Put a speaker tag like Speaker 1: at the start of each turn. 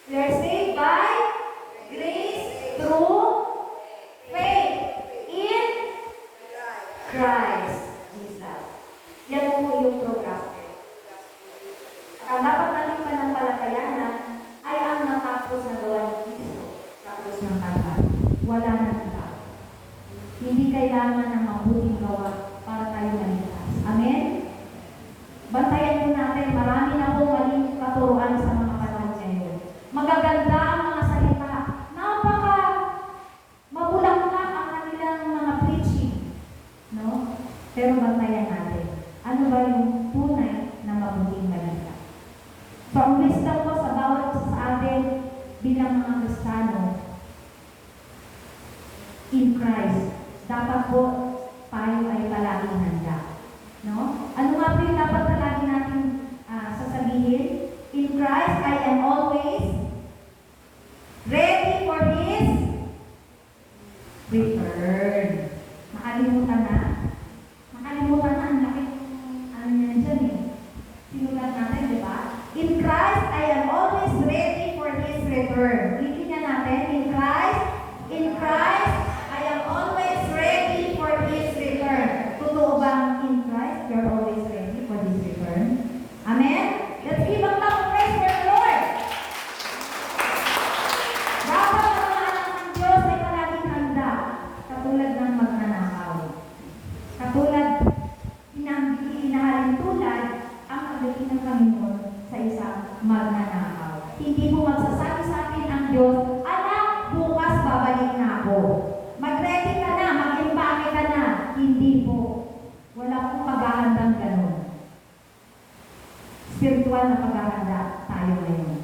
Speaker 1: We are saved by grace through faith in Christ Jesus. Yan po yung program. Ang dapat nating panampalatayaan ay ang natapos na gawa ni Kristo sa krus ng Kalbaryo. Wala nang iba. Hindi kailangan ng mabuting gawa para tayo maligtas. Amen? Bantayan po natin, marami na po maling katuruan sa mga panahon ngayon. Magaganda ang mga salita. Napaka mabulaklak ang kanilang mga preaching. No? Pero bantayan natin. Ano ba yung tunay na mabuting balita? So, ang wisdom ko sa bawat isa sa atin bilang mga Kristiyano in Christ, dapat po tayo ay palaging handa. No? Ano nga po yung dapat palagi natin sasabihin? In Christ, I am always ready for His return. Makalimutan na? Makalimutan na ang laki ano yan dyan eh. Sinulat natin, di ba? In Christ, I am always ready for His return. Itignan natin, in Christ, I am always ready for His return. Totoo bang in Christ, you're always ready for His return? Amen? Let's give a clap of praise for the Lord. Dapat ang mga anak ng Diyos ay palaging handa, katulad ng magnanakaw. Katulad, inahalin tulad ang pagdating ng Panginoon sa isang magnanakaw. Hindi mo magsasabi sa akin ang Diyos, anak, bukas babalik na ako. Mag-ready ka na, mag-impake ka na. Hindi po. Wala pong paghahandang ganun. Spiritual na paghahanda tayo ngayon.